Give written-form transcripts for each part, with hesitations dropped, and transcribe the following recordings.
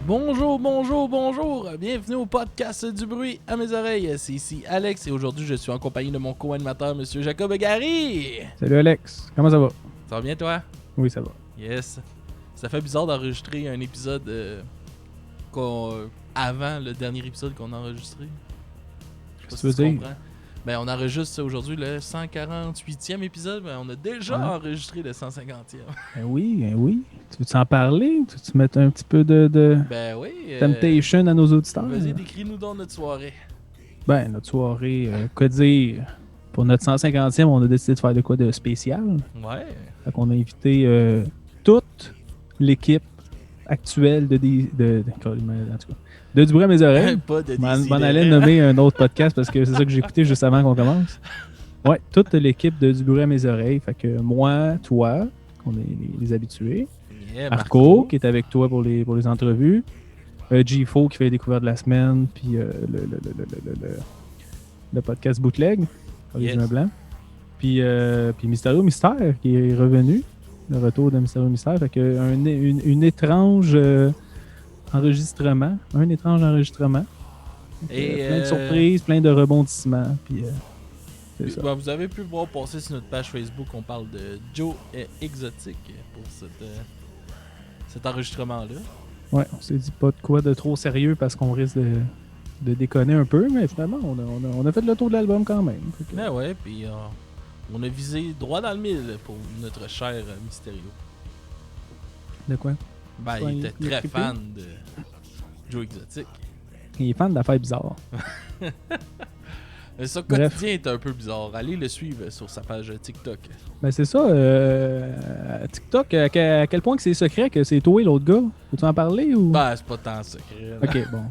Bonjour, bonjour, bonjour! Bienvenue au podcast du bruit à mes oreilles. C'est ici Alex et aujourd'hui je suis en compagnie de mon co-animateur, Monsieur Jacob Gary. Salut Alex, comment ça va? Ça va bien toi? Oui, ça va. Yes. Ça fait bizarre d'enregistrer un épisode avant le dernier épisode qu'on a enregistré. Je sais pas Qu'est-ce que si tu veux tu dire? comprends. Ben on enregistre aujourd'hui le 148e épisode, mais on a déjà enregistré le 150e. Ben oui. Tu veux-tu en parler? Tu veux-tu mettre un petit peu de Ben oui. temptation à nos auditeurs? Vas-y, décris-nous donc notre soirée. Ben, notre soirée, quoi dire? Pour notre 150e, on a décidé de faire de quoi de spécial. Ouais. Fait qu'on a invité toute l'équipe actuelle de Du bruit à mes oreilles. Pas de Je m'en allais nommer un autre podcast parce que c'est ça que j'ai écouté juste avant qu'on commence. Ouais, toute l'équipe de Du bruit à mes oreilles. Fait que moi, toi, on est les habitués. Yeah, Marco, qui est avec toi pour les entrevues. G4 qui fait les découvertes de la semaine. Puis le podcast Bootleg. Les Humains Blancs. Puis Mysterio Mystère qui est revenu. Le retour de Mysterio Mystère. Fait que une étrange enregistrement. Un étrange enregistrement. Et plein de surprises, plein de rebondissements. Puis c'est ça. Ben, vous avez pu voir passer sur notre page Facebook, on parle de Joe Exotic pour cet enregistrement-là. Ouais, on s'est dit pas de quoi de trop sérieux parce qu'on risque de déconner un peu, mais finalement, on a fait le tour de l'album quand même. Ben ouais, puis on a visé droit dans le mille pour notre cher Mysterio. De quoi? Ben, Ouais, il était il a très trippé. fan de Joe Exotic. Il est fan d'affaires bizarres. Son Bref. quotidien est un peu bizarre. Allez le suivre sur sa page TikTok. Ben c'est ça, TikTok, à quel point que c'est secret que c'est toi et l'autre gars? Peux-tu en parler ou? Ben, c'est pas tant secret. là. Ok, bon.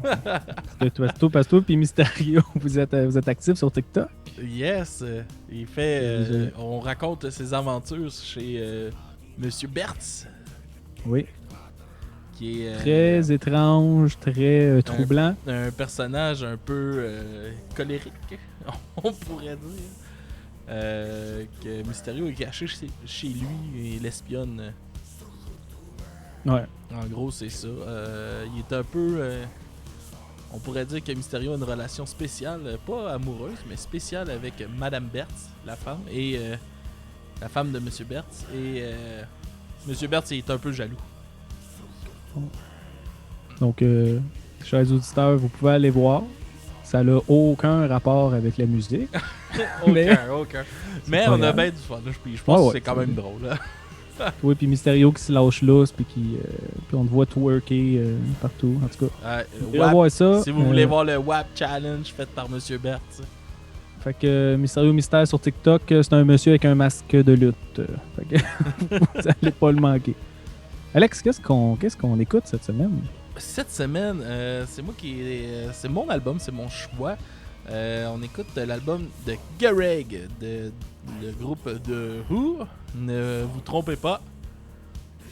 parce que toi puis Mysterio, vous êtes actifs sur TikTok? Yes, il fait. On raconte ses aventures chez Monsieur Bertz, Oui. qui est Très étrange, très troublant. un personnage un peu colérique, on pourrait dire. Que Mysterio est caché chez lui et l'espionne. Ouais. En gros, c'est ça. Il est un peu. On pourrait dire que Mysterio a une relation spéciale, pas amoureuse, mais spéciale avec Madame Bertz, la femme, et la femme de Monsieur Bertz. Et Monsieur Bertz il est un peu jaloux. Donc, chers auditeurs, vous pouvez aller voir. Ça n'a aucun rapport avec la musique. Aucun. Mais pas on a grave. bien du fun. Je pense Ouais, que c'est quand même drôle. Là. Oui, puis Mysterio qui se lâche lousse, puis on te voit twerker partout. En tout cas, vous pouvez voir ça. Si vous voulez voir le WAP Challenge fait par Monsieur Bertz. Fait que Mysterio Mystère sur TikTok, c'est un monsieur avec un masque de lutte. Fait que vous allez pas le manquer. Alex, qu'est-ce qu'on écoute cette semaine? Cette semaine, c'est moi c'est mon album, c'est mon choix. On écoute l'album de Gareg, le groupe de Who. Ne vous trompez pas.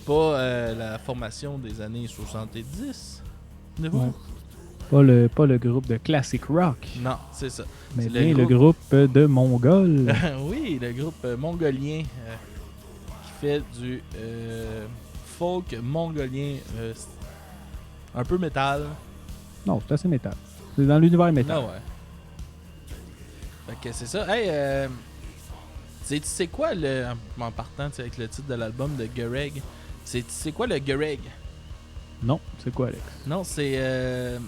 Pas la formation des années 70 de Who. Ouais. Pas le groupe de classic rock, Non, c'est ça. mais C'est bien le groupe de Mongol. Oui, le groupe mongolien qui fait du folk mongolien un peu métal. Non, c'est assez métal. C'est dans l'univers métal. Ah ouais. Fait que c'est ça. Hey, c'est quoi en partant avec le titre de l'album de Gareg, c'est quoi le Gareg? Non, c'est quoi, Alex? Non, c'est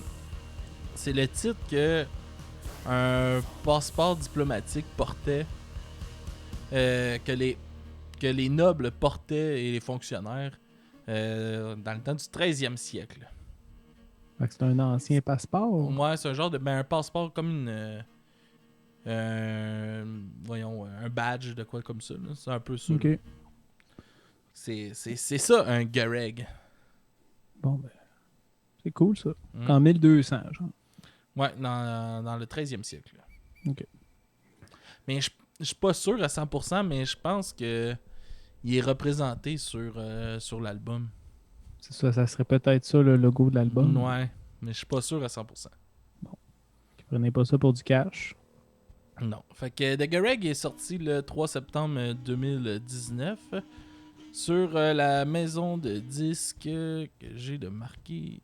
le titre que un passeport diplomatique portait, que les nobles portaient et les fonctionnaires dans le temps du 13e siècle. Fait que c'est un ancien passeport. Ouais, c'est un genre de un passeport comme un badge de quoi comme ça. Là. C'est un peu ça. Ok. Là. C'est ça un Gareg. Bon, ben, c'est cool ça. Mm. En 1200, genre. Ouais, dans le 13e siècle. Là. Ok. Mais je suis pas sûr à 100%, mais je pense que il est représenté sur l'album. C'est ça serait peut-être ça le logo de l'album. Ouais, mais je suis pas sûr à 100%. Prenez pas ça pour du cash. Non. Fait que The Gareg est sorti le 3 septembre 2019 Sur la maison de disques que j'ai de marquer.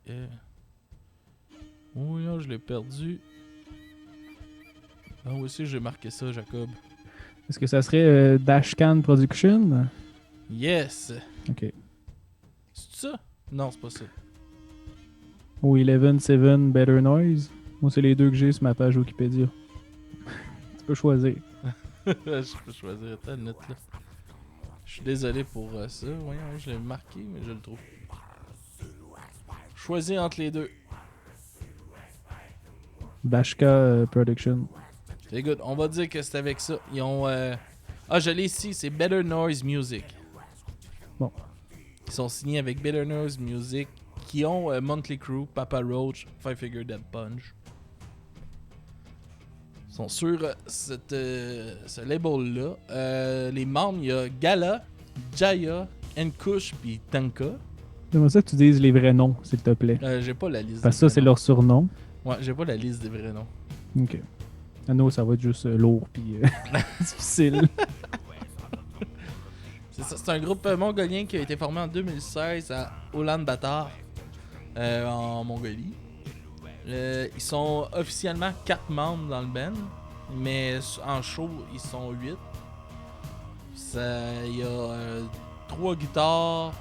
Oui, non, je l'ai perdu. Ah, oui, aussi, j'ai marqué ça, Jacob. Est-ce que ça serait Dashcan Production? Yes! Ok. C'est ça? Non, c'est pas ça. Ou 11-7 Better Noise? Moi, c'est les deux que j'ai sur ma page Wikipédia. Tu peux choisir. Je peux choisir ta note là. Je suis désolé pour ça. Voyons, je l'ai marqué, mais je le trouve. Choisis entre les deux. Dashka Production. C'est good. On va dire que c'est avec ça. Ils ont. Ah, je l'ai ici. C'est Better Noise Music. Bon. Ils sont signés avec Better Noise Music. Qui ont Monthly Crew, Papa Roach, Five Finger Death Punch. Ils sont sur ce label-là. Les membres, il y a Gala, Jaya, Nkush puis Tanka. J'aimerais ça que tu dises les vrais noms, s'il te plaît. J'ai pas la liste. Parce que ça, c'est leur surnom. Ouais, j'ai pas la liste des vrais noms. Ok. À nous, ça va être juste lourd puis difficile. C'est ça, c'est un groupe mongolien qui a été formé en 2016 à Ulaanbaatar, en Mongolie. Ils sont officiellement 4 membres dans le band, mais en show, ils sont 8. Il y a 3 guitares,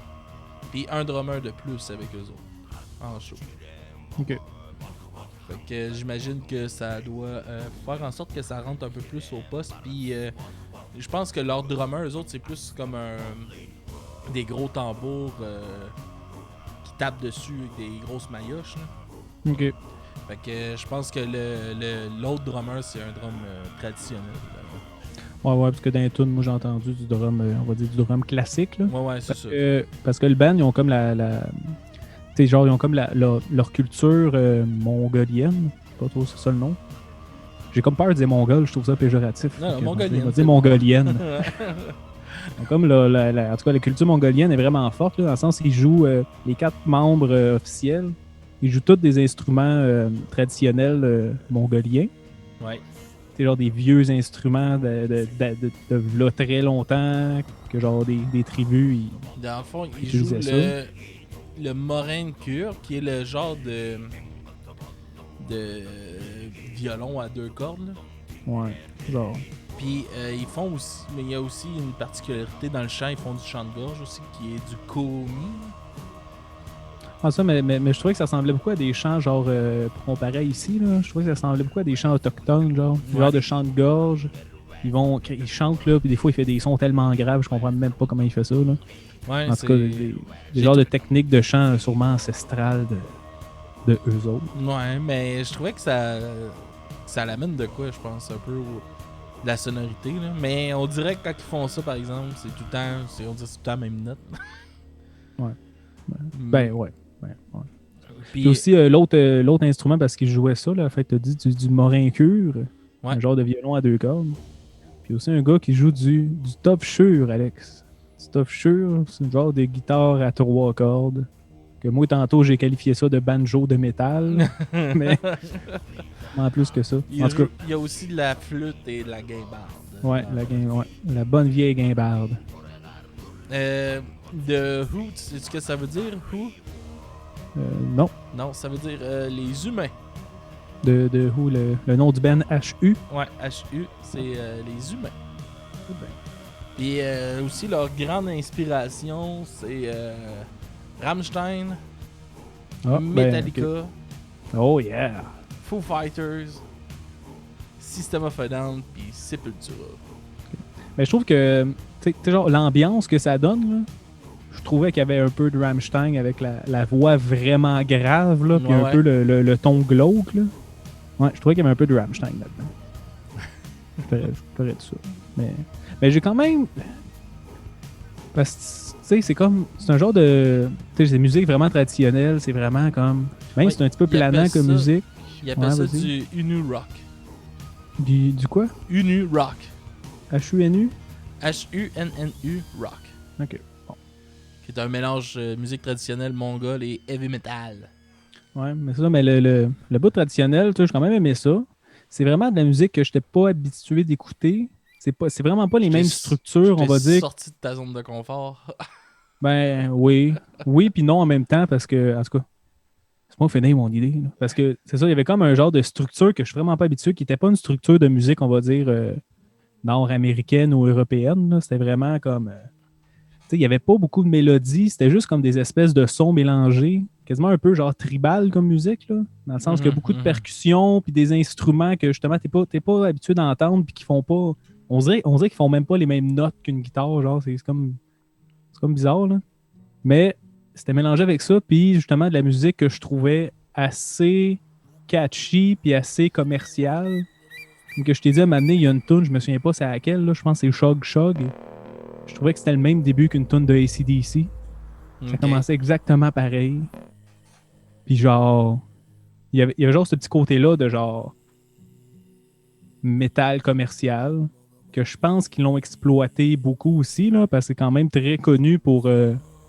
puis un drummer de plus avec eux autres, en show. Ok. Fait que j'imagine que ça doit faire en sorte que ça rentre un peu plus au poste, puis je pense que leurs drummers, eux autres, c'est plus comme des gros tambours qui tapent dessus avec des grosses maillotches. Là. Ok. Fait que je pense que l'autre drummer, c'est un drum traditionnel. Ouais, parce que dans les tunes, moi, j'ai entendu du drum, on va dire du drum classique. Là. Ouais, c'est ça. Parce que le band, ils ont comme tu sais, genre, ils ont comme leur culture mongolienne. Pas trop, c'est ça le nom. J'ai comme peur de dire mongol, je trouve ça péjoratif. Non, mongolienne. On va dire mongolienne. Donc, comme en tout cas, la culture mongolienne est vraiment forte, là, dans le sens qu'ils jouent, les 4 membres officiels, ils jouent tous des instruments traditionnels mongoliens. Ouais. C'est genre des vieux instruments de là très longtemps, que genre des tribus. Dans le fond, ils utilisaient jouent le morin kurde, qui est le genre de violon à 2 cordes. Là. Ouais, genre. Puis ils font aussi, mais il y a aussi une particularité dans le chant, ils font du chant de gorge aussi, qui est du komi. Ah ça, mais je trouvais que ça ressemblait beaucoup à des chants, genre, pour comparer ici, là, je trouvais que ça ressemblait beaucoup à des chants autochtones, genre, genre de chants de gorge. Ils chantent, là, puis des fois, il fait des sons tellement graves, je comprends même pas comment il fait ça, là. Ouais, en tout cas, des genres de techniques de chant sûrement ancestrales de eux autres. Ouais, mais je trouvais que ça l'amène de quoi, je pense, un peu de la sonorité, là. Mais on dirait que quand ils font ça, par exemple, c'est tout le temps, on dirait tout le temps la même note. Ouais. Ben, ouais. Puis Puis aussi, l'autre instrument, parce qu'il jouait ça, là, en fait, t'as dit du morin-cure, un genre de violon à 2 cordes. Puis aussi un gars qui joue du tofshure, Alex. Du tofshure, c'est un genre de guitare à 3 cordes. Que moi, tantôt, j'ai qualifié ça de banjo de métal. mais en plus que ça. il y a aussi de la flûte et de la guimbarde. Ouais, la bonne vieille guimbarde. De Who, sais-tu ce que ça veut dire, Who? Non. Non, ça veut dire les humains. De Who, le nom du band HU? Ouais, HU, c'est les humains. Puis aussi, leur grande inspiration, c'est Rammstein, Metallica, okay. Oh yeah! Foo Fighters, System of a Down, puis Sepultura. Mais je trouve que, tu sais, genre, l'ambiance que ça donne, là, je trouvais qu'il y avait un peu de Rammstein avec la voix vraiment grave, là, puis un peu le ton glauque, là. Ouais, je trouvais qu'il y avait un peu de Rammstein là-dedans. je ferais de ça. Mais j'ai quand même... Parce que, tu sais, c'est un genre de... Tu sais, c'est musique vraiment traditionnelle, c'est vraiment comme... Même si c'est un petit peu planant comme musique. Il appelle ça du Unu Rock. Du quoi? Unu Rock. H-U-N-U? H-U-N-N-U Rock. Ok, bon. Qui est un mélange musique traditionnelle mongole et heavy metal. Ouais, mais ça, mais le bout traditionnel, tu sais, j'ai quand même aimé ça. C'est vraiment de la musique que je n'étais pas habitué d'écouter. C'est vraiment pas les mêmes structures, on va dire. Sorti de ta zone de confort. Ben oui. Oui, puis non en même temps, parce que, en tout cas, c'est pas finir mon idée. Là. Parce que c'est ça, il y avait comme un genre de structure que je suis vraiment pas habitué, qui n'était pas une structure de musique, on va dire, nord-américaine ou européenne. Là. C'était vraiment comme. Tu sais, il n'y avait pas beaucoup de mélodies, c'était juste comme des espèces de sons mélangés, quasiment un peu genre tribal comme musique, là, dans le sens qu'il y a beaucoup de percussions puis des instruments que justement t'es pas habitué d'entendre puis qui font pas. On dirait qu'ils font même pas les mêmes notes qu'une guitare, genre, c'est comme bizarre, là. Mais c'était mélangé avec ça, puis justement de la musique que je trouvais assez catchy puis assez commerciale. Comme que je t'ai dit à un moment donné, il y a une tune, je me souviens pas c'est à laquelle, là, je pense que c'est Shog Shog. Je trouvais que c'était le même début qu'une tune de AC/DC. Ça commençait exactement pareil. Puis genre, il y avait genre ce petit côté-là de genre métal commercial que je pense qu'ils l'ont exploité beaucoup aussi, là, parce que c'est quand même très connu pour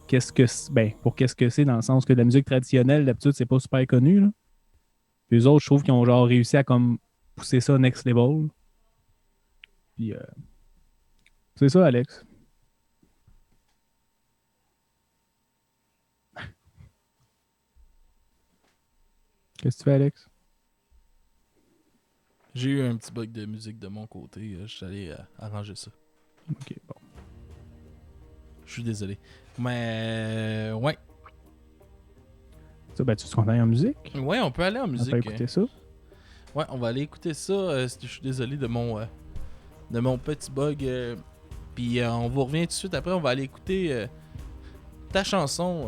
qu'est-ce que c'est dans le sens que la musique traditionnelle, d'habitude, c'est pas super connu. Là. Puis eux autres, je trouve qu'ils ont genre réussi à comme pousser ça next level. Puis c'est ça, Alex. Qu'est-ce que tu fais, Alex? J'ai eu un petit bug de musique de mon côté. Je suis allé arranger ça. Ok, bon. Je suis désolé. Mais ouais. Ça, ben, tu te rends en musique? Ouais, on peut aller en musique. On peut écouter ça? Ouais, on va aller écouter ça. Je suis désolé de mon petit bug. Puis on vous revient tout de suite après. On va aller écouter ta chanson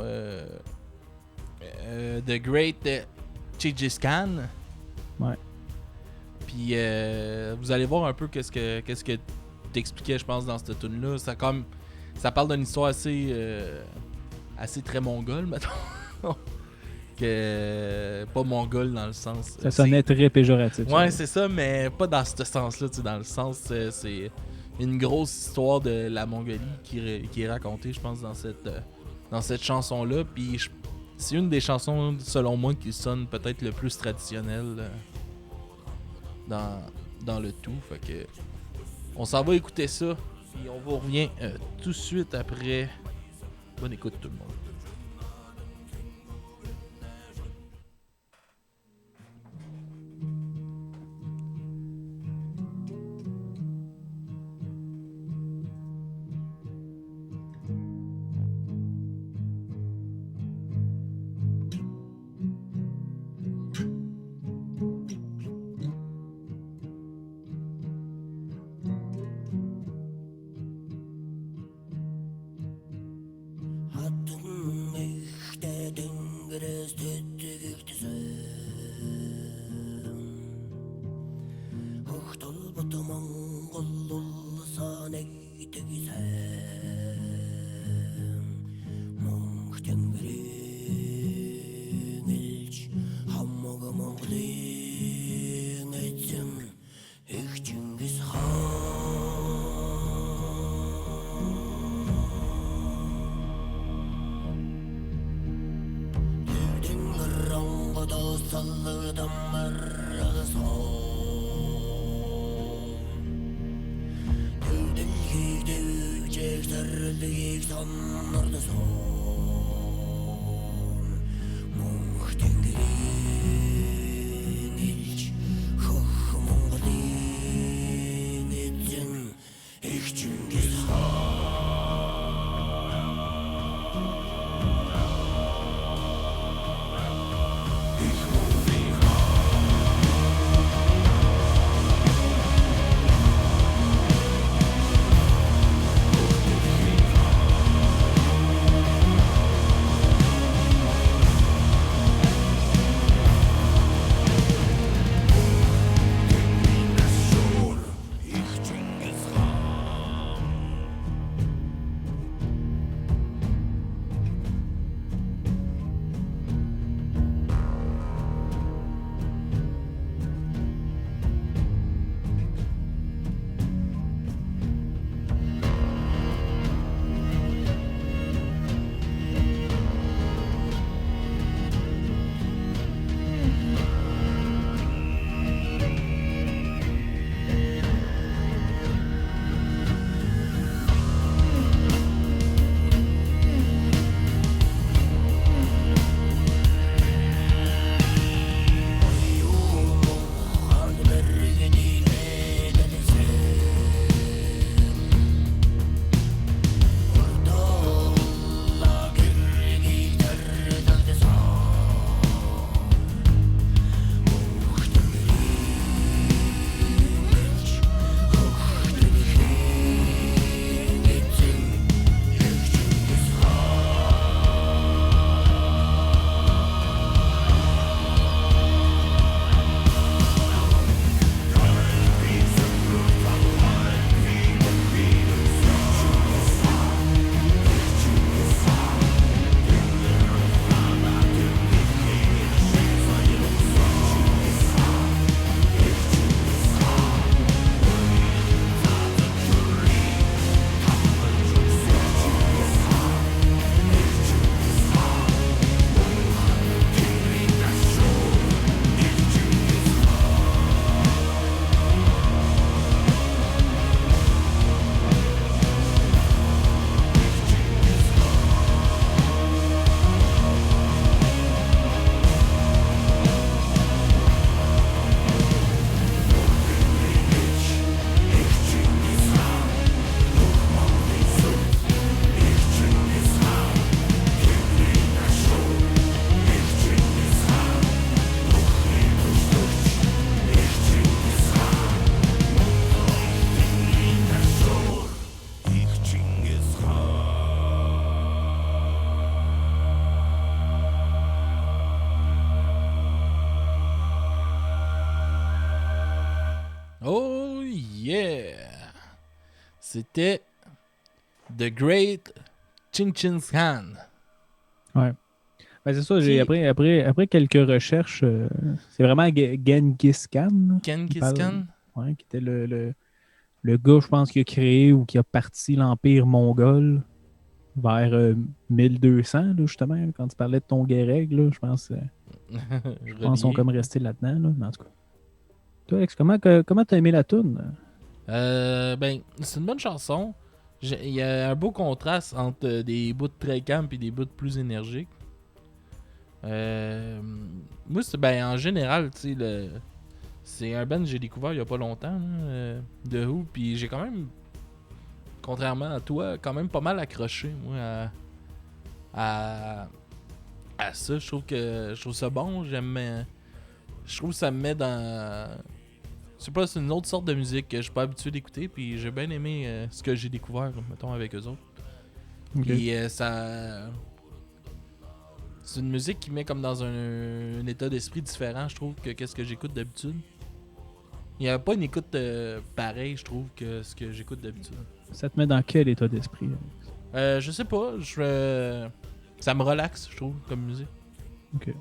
The Great Genghis Khan. Ouais. Puis vous allez voir un peu qu'est-ce que t'expliquais, je pense, dans cette tune là. Ça parle d'une histoire assez très mongole, mettons. Que pas mongole dans le sens. Ça sonnait très péjoratif. Ouais, c'est ça, mais pas dans ce sens-là. Dans le sens, c'est une grosse histoire de la Mongolie qui est racontée, je pense, dans cette chanson-là. Puis c'est une des chansons, selon moi, qui sonne peut-être le plus traditionnelle dans le tout. Fait que on s'en va écouter ça. Puis on vous revient tout de suite après. Bonne écoute tout le monde. Yeah! C'était The Great Chin Khan. Ouais. Ben, c'est ça, Qui- après quelques recherches, c'est vraiment Genghis Khan là, Ken qui parle, Khan? ouais, qui était le gars, je pense, qui a créé ou qui a parti l'Empire mongol vers 1200, là, justement, quand tu parlais de ton Guéreg, là, je pense qu'ils sont Relié. comme restés là-dedans. Là, mais en tout cas. Toi, Alex, comment t'as aimé la toune? Ben, c'est une bonne chanson. Il y a un beau contraste entre des bouts très calmes et des bouts plus énergiques. Moi, ben, en général, tu sais, c'est un band que j'ai découvert il y a pas longtemps, là, de Who, puis j'ai quand même, contrairement à toi, quand même pas mal accroché, moi, à ça. Je trouve ça bon. Je trouve que ça me met dans. Je sais pas, c'est une autre sorte de musique que je suis pas habitué d'écouter, puis j'ai bien aimé ce que j'ai découvert, mettons, avec eux autres. Ok. Puis ça. C'est une musique qui met comme dans un état d'esprit différent, je trouve, que qu'est-ce que j'écoute d'habitude. Il n'y a pas une écoute pareille, je trouve, que ce que j'écoute d'habitude. Ça te met dans quel état d'esprit? Je sais pas, ça me relaxe, je trouve, comme musique. Ok.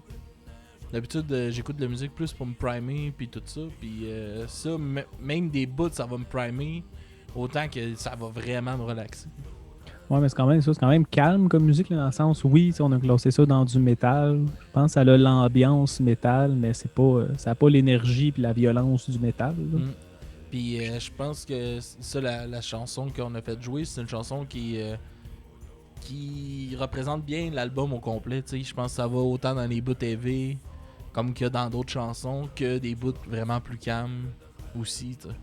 D'habitude, j'écoute de la musique plus pour me primer, puis tout ça. Puis ça, même des bouts, ça va me primer, autant que ça va vraiment me relaxer. Ouais, mais c'est quand même calme comme musique, là, dans le sens, oui, tu sais, on a classé ça dans du métal. Je pense que ça a l'ambiance métal, mais c'est pas, ça n'a pas l'énergie et la violence du métal. Là. Mm. Puis je pense que ça, la chanson qu'on a fait jouer, c'est une chanson qui représente bien l'album au complet. Tu sais, je pense que ça va autant dans les bouts TV comme qu'il y a dans d'autres chansons que des bouts vraiment plus calmes aussi. Tu sais.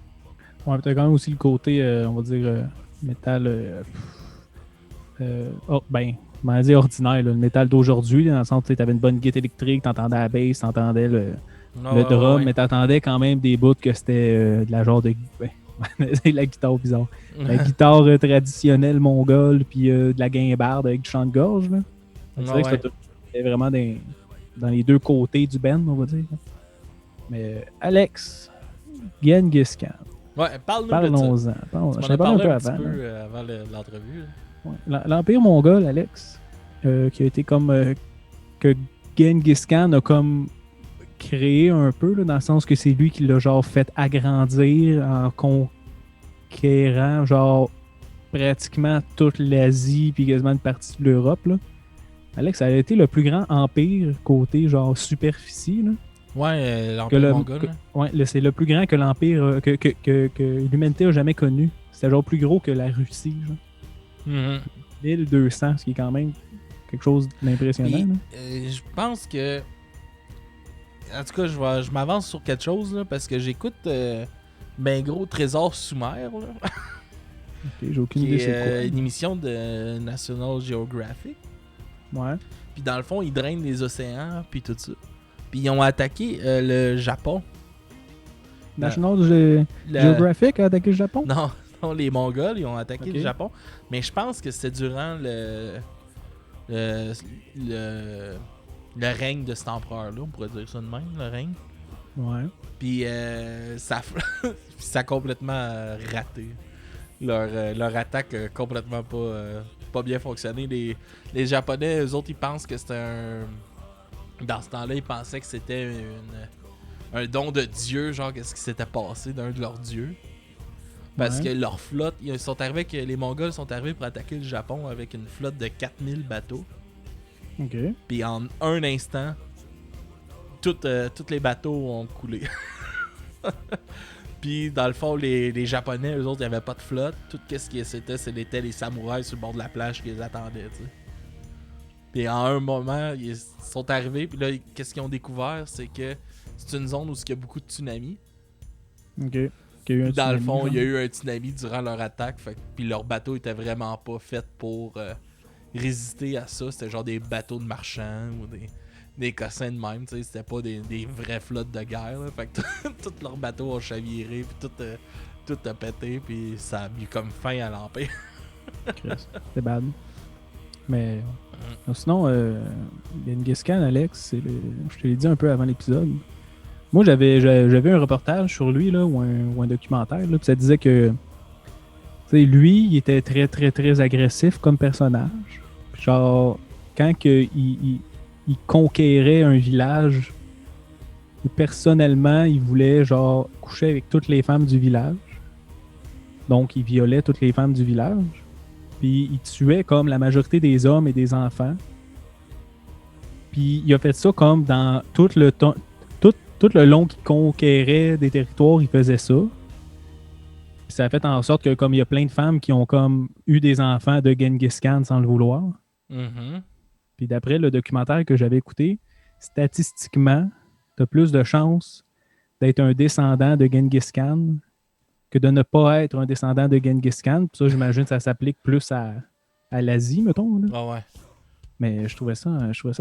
Ouais, t'as quand même aussi le côté, on va dire, métal. On va dire ordinaire, là, le métal d'aujourd'hui, là, dans le sens où tu avais une bonne guitare électrique, t'entendais la bass, t'entendais le drum, mais t'entendais quand même des bouts que c'était de la genre de. C'est la guitare bizarre. La guitare traditionnelle mongole, puis de la guimbarde avec du chant de gorge. Là. C'est vrai que c'était vraiment dans les deux côtés du band, on va dire. Mais Alex, Genghis Khan. Ouais, Parlons-en. Je t'en parlais un petit peu avant. avant l'entrevue. Ouais. L'Empire mongol, Alex, qui a été comme que Genghis Khan a comme créé un peu, là, dans le sens que c'est lui qui l'a genre fait agrandir en conquérant genre pratiquement toute l'Asie puis quasiment une partie de l'Europe. Là. Alex, ça a été le plus grand empire côté genre superficie. Là. Ouais, l'Empire mongol. C'est le plus grand que l'empire que l'humanité a jamais connu. C'était genre plus gros que la Russie. Genre. 1200, ce qui est quand même quelque chose d'impressionnant. Je pense que. En tout cas, je m'avance sur quelque chose là, parce que j'écoute ben gros Trésor sous-mer. Là, ok, j'ai aucune idée c'est quoi. Une émission de National Geographic. Ouais. Puis dans le fond, ils drainent les océans, puis tout ça. Puis ils ont attaqué le Japon. National Geographic a attaqué le Japon? Non, les Mongols, ils ont attaqué le Japon. Mais je pense que c'était durant le règne de cet empereur-là, on pourrait dire ça de même, le règne. Ouais. Puis ça a complètement raté. Leur attaque a complètement pas bien fonctionné. Les Japonais, eux autres, ils pensent que c'était un... Dans ce temps-là, ils pensaient que c'était un don de Dieu, genre qu'est-ce qui s'était passé d'un de leurs dieux. Parce que leur flotte, les Mongols sont arrivés pour attaquer le Japon avec une flotte de 4000 bateaux. Ok. Puis en un instant, tous les bateaux ont coulé. Puis dans le fond, les Japonais, eux autres, ils n'avaient pas de flotte. Tout ce qui c'était les samouraïs sur le bord de la plage qui les attendaient, tu sais. Puis en un moment, ils sont arrivés, puis là, qu'est-ce qu'ils ont découvert, c'est que c'est une zone où il y a beaucoup de tsunamis. Ok. Dans le fond, il y a eu un tsunami durant leur attaque, puis leur bateau était vraiment pas fait pour résister à ça. C'était genre des bateaux de marchands ou des cossins de même, tu sais. C'était pas des vraies flottes de guerre, là. Fait que tous leurs bateaux ont chaviré, puis tout a pété, puis ça a mis comme fin à l'Empire. C'est bad. Mais sinon, Genghis Khan, Alex, je te l'ai dit un peu avant l'épisode, Moi, j'avais un reportage sur lui, là, ou un documentaire, là, puis ça disait que lui, il était très, très, très agressif comme personnage. Genre, quand il conquérait un village, personnellement, il voulait, genre, coucher avec toutes les femmes du village. Donc, il violait toutes les femmes du village. Puis, il tuait comme la majorité des hommes et des enfants. Puis, il a fait ça comme dans tout le temps. Tout le long qu'il conquérait des territoires, il faisait ça. Puis ça a fait en sorte que comme il y a plein de femmes qui ont comme eu des enfants de Genghis Khan sans le vouloir. Mm-hmm. Puis d'après le documentaire que j'avais écouté, statistiquement, tu as plus de chances d'être un descendant de Genghis Khan que de ne pas être un descendant de Genghis Khan. Puis ça, j'imagine que ça s'applique plus à l'Asie, mettons. Là. Ah ouais. Mais je trouvais ça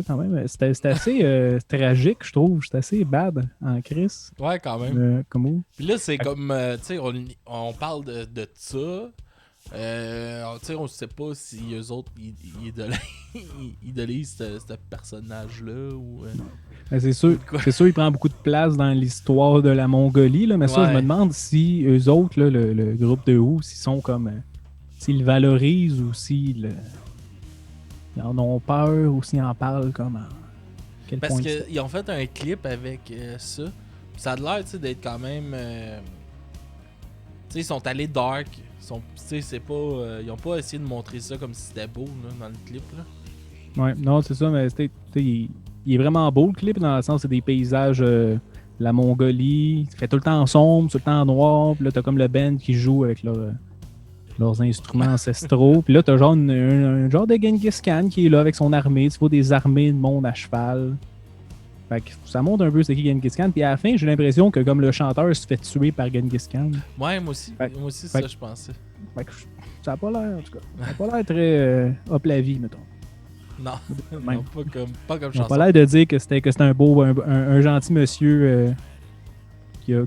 quand même. C'était assez tragique, je trouve. C'était assez bad en crise. Ouais, quand même. Comme Puis là, c'est comme, tu sais, on parle de ça. Tu sais, on sait pas si eux autres, ils idolisent ce personnage-là ou... c'est sûr, il prend beaucoup de place dans l'histoire de la Mongolie, là, mais ça, je me demande si eux autres, là, le groupe de Who, s'ils sont comme... s'ils le valorisent ou s'ils en ont peur ou s'ils en parlent comme... Parce qu'ils ont fait un clip avec ça. Ça a l'air, tu sais, d'être quand même... tu sais, ils sont allés dark. Tu sais, c'est pas... ils ont pas essayé de montrer ça comme si c'était beau, là, dans le clip, là. Ouais, non, c'est ça, mais il est vraiment beau, le clip, dans le sens c'est des paysages... la Mongolie, il fait tout le temps sombre, tout le temps noir, puis là, t'as comme le band qui joue avec leurs instruments ancestraux. Puis là, t'as genre un genre de Genghis Khan qui est là avec son armée. Tu vois des armées de monde à cheval. Fait que ça montre un peu c'est qui Genghis Khan. Puis à la fin, j'ai l'impression que comme le chanteur se fait tuer par Genghis Khan. Ouais, moi aussi. Moi aussi, c'est ça, je pensais. Fait que ça a pas l'air, en tout cas. Ça a pas l'air très hop la vie, mettons. Non, non pas comme chanson. Ça a pas l'air de dire que c'était un beau, un gentil monsieur qui a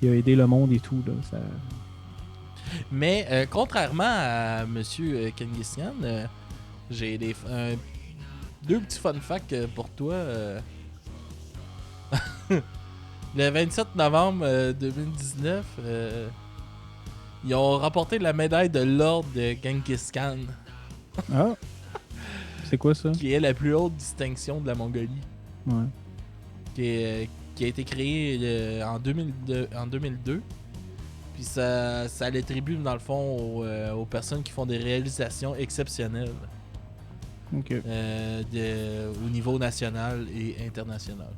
aidé le monde et tout. Là. Ça... Mais contrairement à Monsieur Genghis Khan, j'ai deux petits fun facts pour toi. Le 27 novembre 2019, ils ont remporté la médaille de l'ordre de Genghis Khan. Ah! C'est quoi ça? Qui est la plus haute distinction de la Mongolie. Ouais. Qui a été créée en 2002. Puis ça l'attribue dans le fond aux personnes qui font des réalisations exceptionnelles. OK. Au niveau national et international.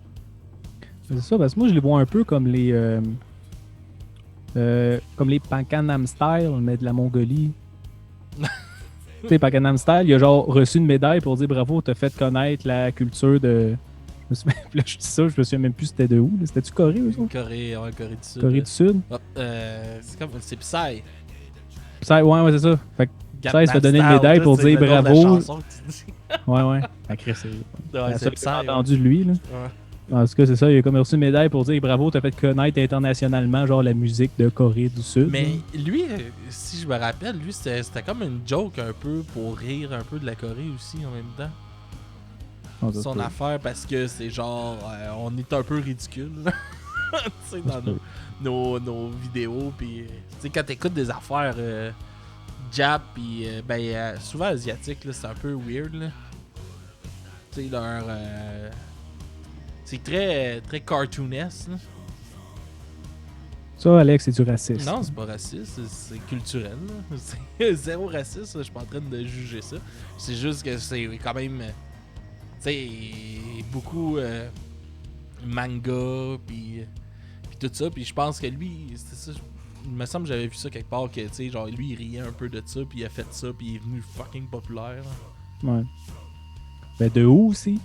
C'est ça, parce que moi je les vois un peu comme les Pakanam Style, mais de la Mongolie. Tu sais, Pakanam Style, il a genre reçu une médaille pour dire bravo, t'as fait connaître la culture de... Là, je dis ça, je me souviens même plus c'était de où. C'était-tu Corée ou ça? Corée du Sud. Corée du Sud? C'est Psy. Psy, ouais, c'est ça. Fait que Psy se fait donner une médaille pour dire bravo. Ouais. C'est Psy. J'ai entendu de lui, là. Ouais. En tout cas, c'est ça, il a comme reçu une médaille pour dire bravo, t'as fait connaître internationalement genre la musique de Corée du Sud. Mais lui, si je me rappelle, lui c'était comme une joke un peu pour rire un peu de la Corée aussi en même temps. Son affaire parce que c'est genre on est un peu ridicule tu sais dans nos vidéos puis tu sais quand t'écoutes des affaires Jap puis souvent asiatiques là, c'est un peu weird là. Tu sais leur c'est très très cartoonesque là. Ça, Alex, c'est du racisme. Non, c'est pas raciste, c'est culturel là. C'est zéro raciste, je suis pas en train de juger ça. C'est juste que c'est quand même tu sais, beaucoup manga, puis tout ça. Puis je pense que lui, c'est ça, il me semble que j'avais vu ça quelque part, que tu sais, genre lui, il riait un peu de ça, puis il a fait ça, puis il est venu fucking populaire. Ouais. Ben, de où aussi?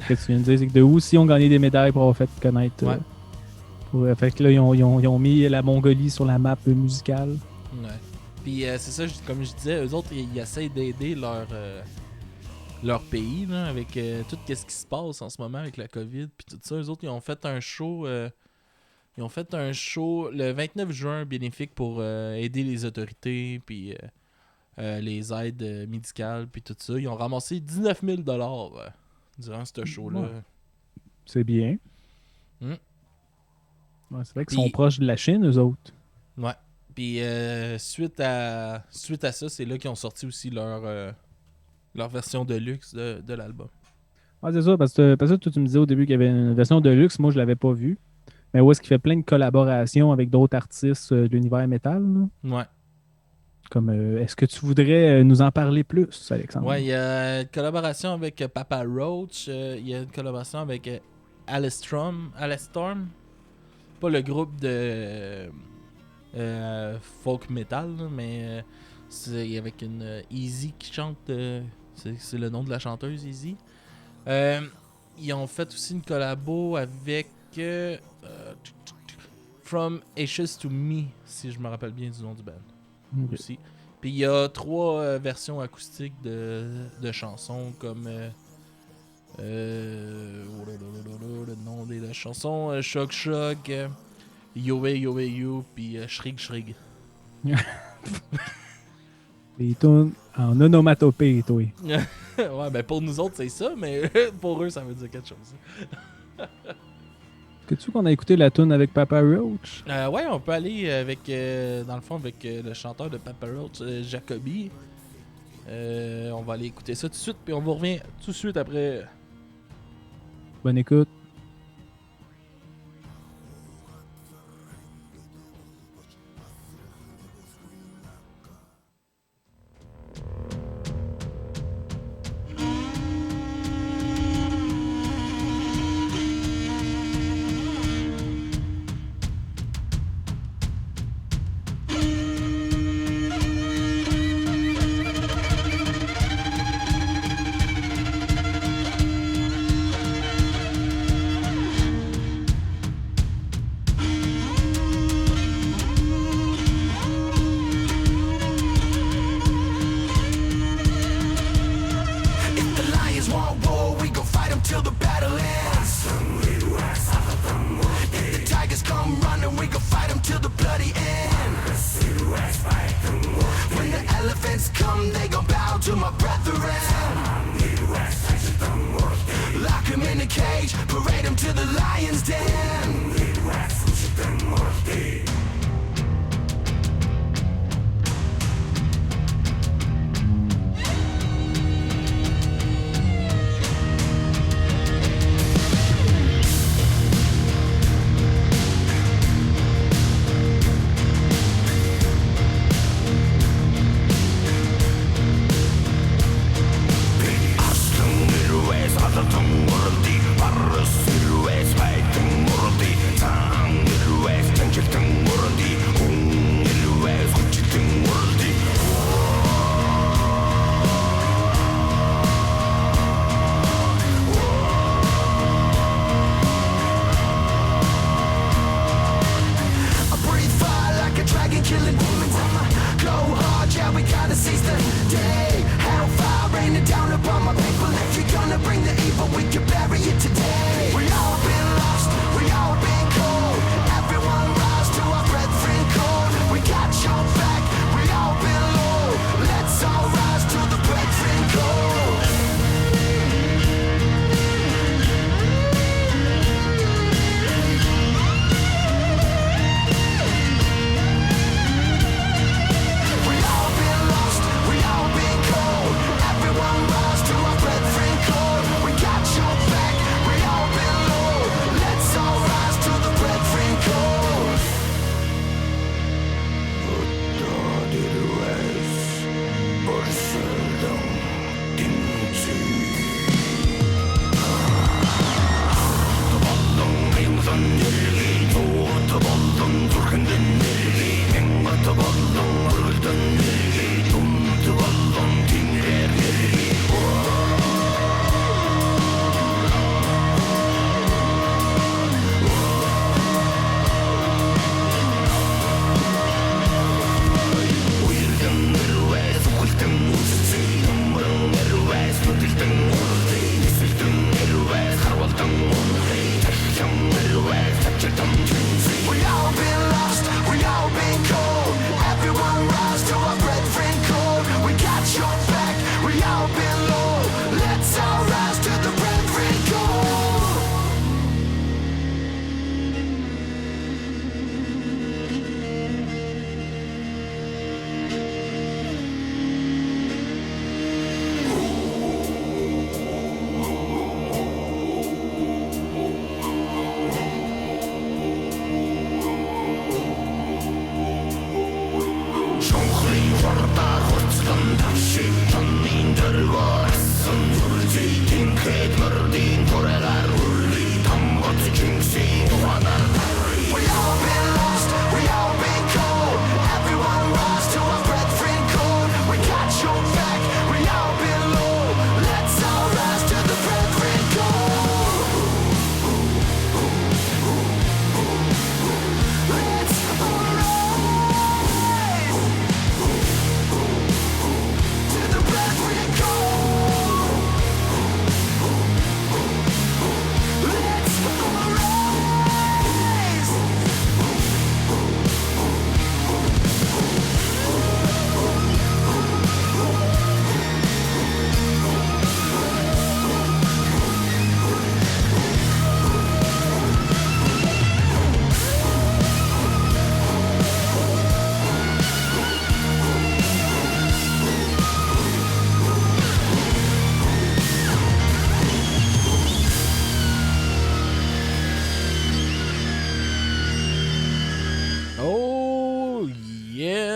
Ce que tu viens de dire, c'est que de où aussi ont gagné des médailles pour avoir fait connaître. Ouais. Fait que là, ils ont mis la Mongolie sur la map musicale. Ouais. Puis c'est ça, comme je disais, eux autres, ils essayent d'aider leur pays là, avec tout ce qui se passe en ce moment avec la COVID puis tout ça. Eux autres, ils ont fait un show le 29 juin bénéfique pour aider les autorités puis les aides médicales puis tout ça. Ils ont ramassé 19 000 durant ce show-là. Ouais. C'est bien. Ouais, c'est vrai qu'ils sont proches de la Chine, eux autres. Ouais. Puis suite à ça, c'est là qu'ils ont sorti aussi leur version de luxe de l'album. Ouais, c'est ça, parce que toi, tu me disais au début qu'il y avait une version de luxe, moi je l'avais pas vue. Mais où est-ce qu'il fait plein de collaborations avec d'autres artistes de l'univers métal, là? Ouais. Comme, est-ce que tu voudrais nous en parler plus, Alexandre? Ouais, il y a une collaboration avec Papa Roach. Il y a une collaboration avec Alestorm. Pas le groupe de folk metal, là, mais c'est avec une Easy qui chante. C'est le nom de la chanteuse, Easy. Ils ont fait aussi une collabo avec From Ashes to Me, si je me rappelle bien du nom du band. Okay. Aussi. Puis il y a 3 versions acoustiques de chansons comme le nom des chansons Shock Shock, Yoé Yoé You, puis Shrig Shrig. Les tunes en onomatopée, toi. Ouais, ben pour nous autres c'est ça, mais pour eux ça veut dire quelque chose. Que-tu qu'on a écouté la tune avec Papa Roach? Ouais, on peut aller avec, dans le fond, avec le chanteur de Papa Roach, Jacoby. On va aller écouter ça tout de suite, puis on vous revient tout de suite après. Bonne écoute.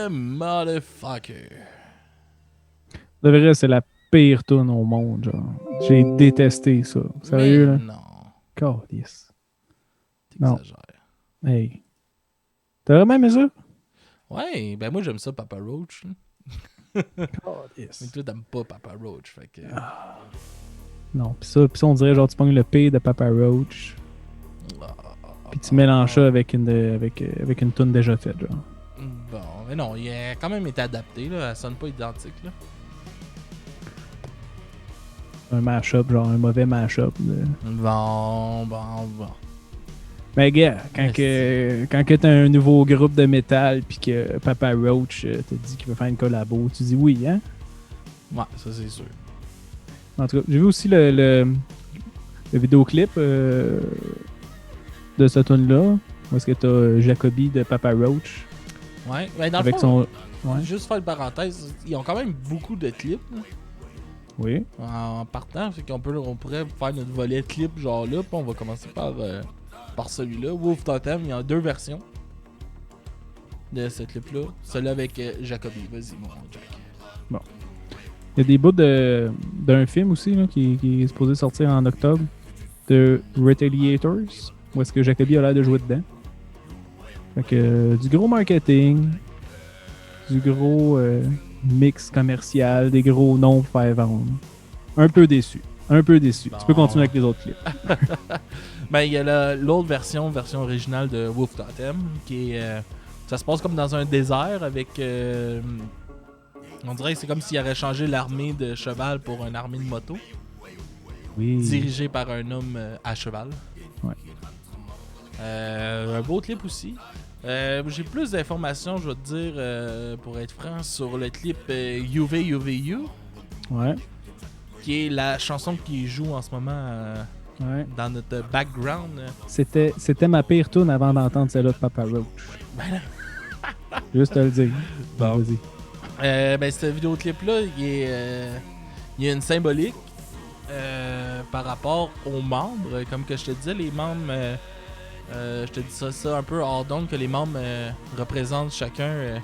Motherfucker. De vrai, c'est la pire tune au monde, genre. J'ai détesté ça. Sérieux, là? Non. Calice. Non. T'exagères. Hey. T'as vraiment aimé ça? Ouais, ben moi j'aime ça, Papa Roach. Mais Calice. toi t'aimes pas Papa Roach, fait que... Non, pis ça, on dirait genre tu pognes le P de Papa Roach, pis tu mélanges ça avec une tune déjà faite, genre. Bon, mais non, il a quand même été adapté, là. Elle sonne pas identique, là. Un mash-up, genre un mauvais mash-up. Bon. Mais gars, quand que t'as un nouveau groupe de métal pis que Papa Roach te dit qu'il veut faire une collabo, tu dis oui, hein? Ouais, ça c'est sûr. En tout cas, j'ai vu aussi le vidéoclip de cette tune-là, où est-ce que t'as Jacoby de Papa Roach. Ouais, mais dans avec le fond, Ouais. juste faire une parenthèse, ils ont quand même beaucoup de clips, là. Oui. En partant, fait qu'on pourrait faire notre volet clip genre là, puis on va commencer par celui-là. Wolf Totem, il y a 2 versions de ce clip-là. Celui avec Jacoby. Vas-y, mon Jack. Bon. Il y a des bouts d'un film aussi là, qui est supposé sortir en octobre, de Retaliators, où est-ce que Jacoby a l'air de jouer dedans. Fait que du gros marketing, du gros mix commercial, des gros noms pour faire vendre. Un peu déçu. Bon. Tu peux continuer avec les autres clips. Ben, il y a l'autre version originale de Wolf Totem, qui est... ça se passe comme dans un désert avec... on dirait que c'est comme s'il aurait changé l'armée de cheval pour une armée de moto. Oui. Dirigée par un homme à cheval. Ouais. Un beau clip aussi. J'ai plus d'informations, je vais te dire, pour être franc, sur le clip UVU. Ouais. Qui est la chanson qui joue en ce moment Ouais. dans notre background. C'était ma pire tune avant d'entendre celle-là de Papa Roach. Ben là. Juste te le dire. Bon. Vas-y. Ben, ce vidéoclip-là, il y a une symbolique par rapport aux membres. Comme que je te disais, les membres, je te dis ça un peu hors d'onde, que les membres représentent chacun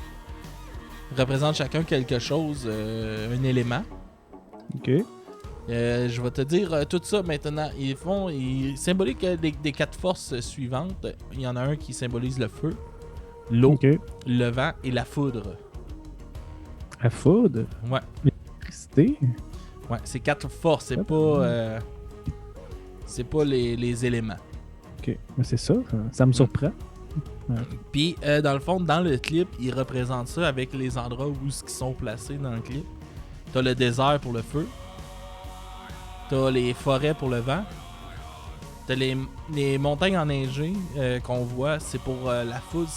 quelque chose, un élément. Ok. Je vais te dire tout ça maintenant. Ils symboliquent des 4 forces suivantes. Il y en a un qui symbolise le feu, l'eau, Ok. le vent et la foudre. La foudre? Ouais. L'électricité? Ouais, c'est 4 forces, c'est pas les éléments. Ok. Mais c'est ça, ça me surprend. Puis, dans le fond, dans le clip, ils représentent ça avec les endroits où ils sont placés dans le clip. T'as le désert pour le feu. T'as les forêts pour le vent. T'as les montagnes enneigées qu'on voit, c'est pour la foudre.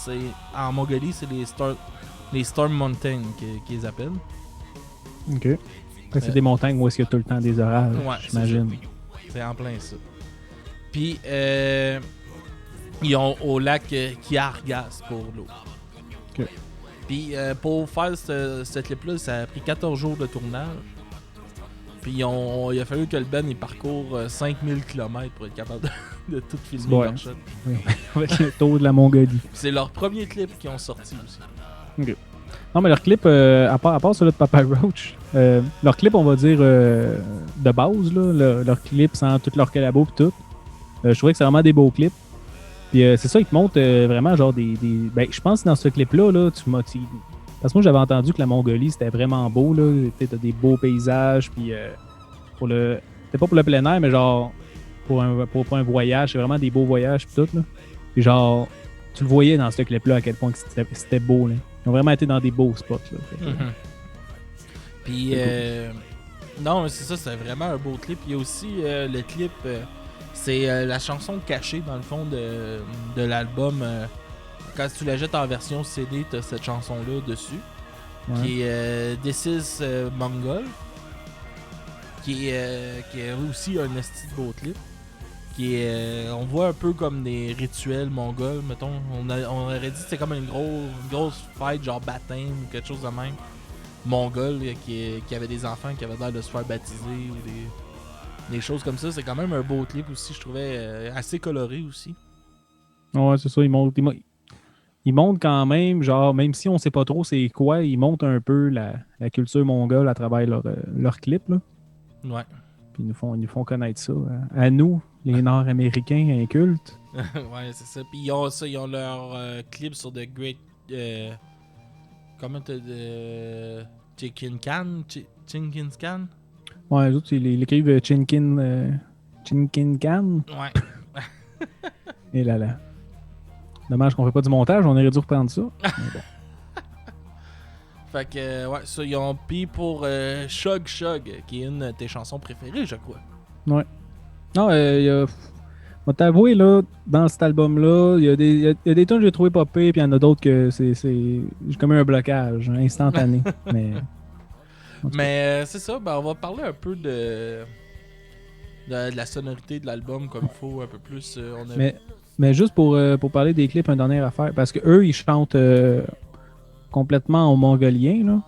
En Mongolie, c'est les Storm Mountains qu'ils appellent. Ok. C'est des montagnes où est-ce qu'il y a tout le temps des orages, Ouais, j'imagine. C'est en plein ça. Puis, ils ont au lac Kiargas pour l'eau. Ok. Puis, pour faire ce clip-là, ça a pris 14 jours de tournage. Puis, il a fallu que le band il parcourt 5000 km pour être capable de tout filmer leur shot. Oui. Avec le tour de la Mongolie. C'est leur premier clip qu'ils ont sorti aussi. Ok. Non, mais leur clip, à part celui de Papa Roach, leur clip, on va dire, de base, là, leur clip sans tout leur collabo et tout, je trouvais que c'est vraiment des beaux clips. Puis c'est ça, ils te montrent vraiment genre des... Ben, je pense que dans ce clip-là, là, tu m'as... Parce que moi, j'avais entendu que la Mongolie, c'était vraiment beau, là. T'as des beaux paysages, puis pour le... C'était pas pour le plein air, mais genre pour un voyage, c'est vraiment des beaux voyages, puis tout, là. Puis genre, tu le voyais dans ce clip-là à quel point c'était beau, là. Ils ont vraiment été dans des beaux spots, là. Puis, non, c'est ça, c'est vraiment un beau clip. Il y a aussi le clip, c'est la chanson cachée, dans le fond, de l'album. Quand tu la jettes en version CD, t'as cette chanson-là dessus, qui est This is Mongol, qui est aussi un esti de beau clip. On voit un peu comme des rituels mongols, mettons. On aurait dit que c'était comme une grosse fête, genre baptême ou quelque chose de même. Mongol, qui avait des enfants qui avaient l'air de se faire baptiser ou des choses comme ça. C'est quand même un beau clip aussi, je trouvais assez coloré aussi. Ouais, c'est ça, ils montrent quand même, genre, même si on sait pas trop c'est quoi, ils montrent un peu la culture mongole à travers leur clip, là. Ouais. Puis ils nous font connaître ça. À nous, les Nord-Américains incultes. Ouais, c'est ça. Puis ils ont leur clip sur The Great... comment t'as... Chicken Can? Ouais, les autres, ils écrivent Chinkin Can. Ouais. Et là. Dommage qu'on fait pas du montage, on aurait dû reprendre ça. Mais bon. Fait que, ouais, ça, ils ont pris pour Shug Shug, qui est une de tes chansons préférées, je crois. Ouais. Non, on va t'avouer, là, dans cet album-là, il y a des tunes que j'ai trouvé pas pires, puis il y en a d'autres que j'ai comme un blocage instantané. Mais c'est ça, ben, on va parler un peu de la sonorité de l'album, comme il faut, un peu plus. Mais juste pour parler des clips, une dernière affaire, parce que eux ils chantent complètement en mongolien, là.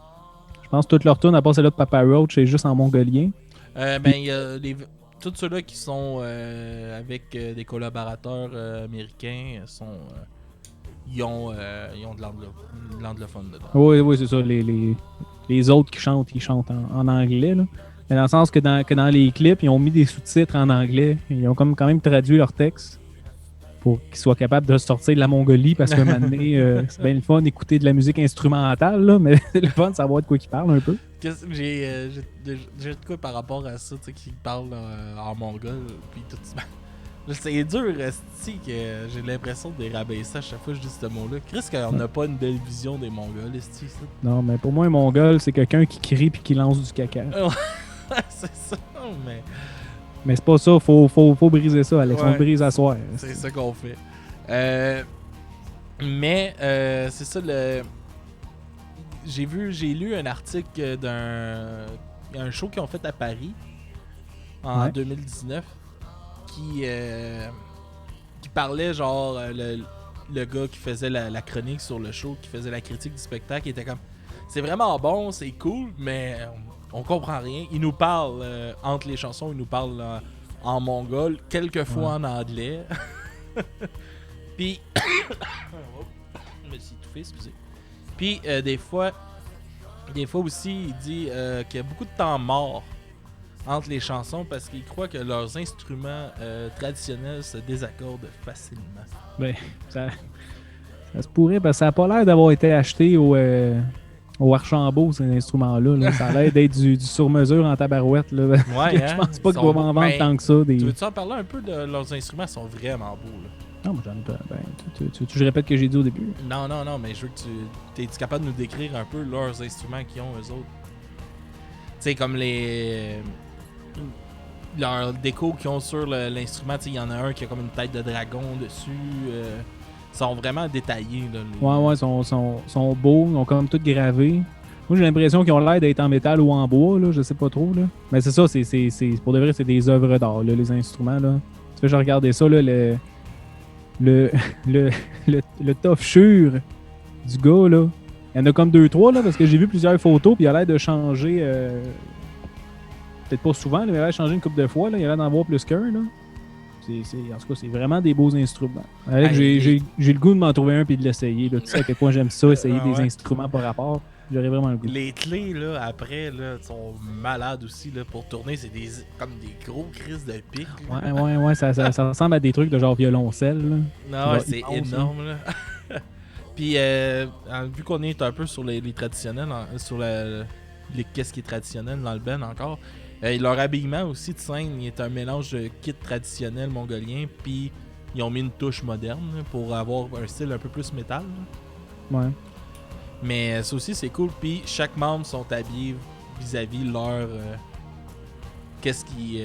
Je pense que toute leur tune, à part celle-là de Papa Roach, c'est juste en mongolien. Ben, il y a tous ceux-là qui sont avec des collaborateurs américains ils ont de l'anglophone dedans. Oui, c'est ça. Les autres qui chantent, ils chantent en anglais, là. Mais dans le sens que dans les clips, ils ont mis des sous-titres en anglais. Ils ont quand même traduit leur texte pour qu'ils soient capables de sortir de la Mongolie, parce qu'à un moment donné, c'est bien le fun d'écouter de la musique instrumentale, là, mais c'est le fun de savoir de quoi ils parlent un peu. J'ai de quoi par rapport à ça, tu sais, qu'ils parlent en mongol, puis tout ça. C'est dur, esti, que j'ai l'impression de les rabaisser à chaque fois que je dis ce mot-là. Chris, qu'on n'a pas une belle vision des Mongols, esti, ça. Non, mais pour moi, un Mongol, c'est quelqu'un qui crie puis qui lance du caca. C'est ça, mais... Mais c'est pas ça, faut briser ça, Alex. Ouais, on le brise à soir. C'est ça qu'on fait. Mais c'est ça, j'ai lu un article d'un show qu'ils ont fait à Paris en 2019 qui parlait genre le gars qui faisait la chronique sur le show, qui faisait la critique du spectacle, il était comme c'est vraiment bon, c'est cool, mais on comprend rien. Il nous parle entre les chansons, il nous parle en mongol, quelquefois en anglais. Puis je me suis étouffé, excusez. Puis des fois aussi, il dit qu'il y a beaucoup de temps mort entre les chansons parce qu'ils croient que leurs instruments traditionnels se désaccordent facilement. Ben, ça se pourrait, parce que ça n'a pas l'air d'avoir été acheté au Archambault, ces instruments-là. Là. Ça a l'air d'être du sur-mesure en tabarouette. Là. Ouais, je pense pas qu'ils vont en vendre tant que ça. Tu veux-tu en parler un peu de leurs instruments? Ils sont vraiment beaux. Là. Non, mais j'en ai pas. Ben, je répète ce que j'ai dit au début. Non, mais je veux que t'es-tu capable de nous décrire un peu leurs instruments qu'ils ont, eux autres? Tu sais, comme leur déco qu'ils ont sur l'instrument. Il y en a un qui a comme une tête de dragon dessus. Ils sont vraiment détaillés. Là, Ouais, ils sont beaux. Ils ont comme tout gravé. Moi, j'ai l'impression qu'ils ont l'air d'être en métal ou en bois. Là, je sais pas trop. Là. Mais c'est ça, pour de vrai, c'est des œuvres d'art, là, les instruments. Là. Tu fais, je regardais ça, là, le tough-shure du gars, là. Il y en a comme 2-3, là, parce que j'ai vu plusieurs photos, puis il a l'air de changer, peut-être pas souvent, là, mais il a l'air de changer une couple de fois, là. Il a l'air d'en voir plus qu'un, là. En tout cas, c'est vraiment des beaux instruments. J'ai le goût de m'en trouver un puis de l'essayer, là. Tu sais à quel point j'aime ça, essayer des instruments par rapport. J'aurais vraiment le goût. Les clés, là, après, là, sont malades aussi, là, pour tourner. C'est comme des gros crises de pic. Ouais, ça ressemble à des trucs de genre violoncelle. Là. Non, ouais, c'est immense, énorme, là. Puis, vu qu'on est un peu sur les traditionnels, sur qu'est-ce qui est traditionnel dans le band encore, leur habillement aussi de scène, il est un mélange de kit traditionnel mongolien, puis ils ont mis une touche moderne là, pour avoir un style un peu plus métal. Là. Ouais. Mais ça aussi, c'est cool. Puis chaque membre sont habillés vis-à-vis leur... qu'est-ce qui...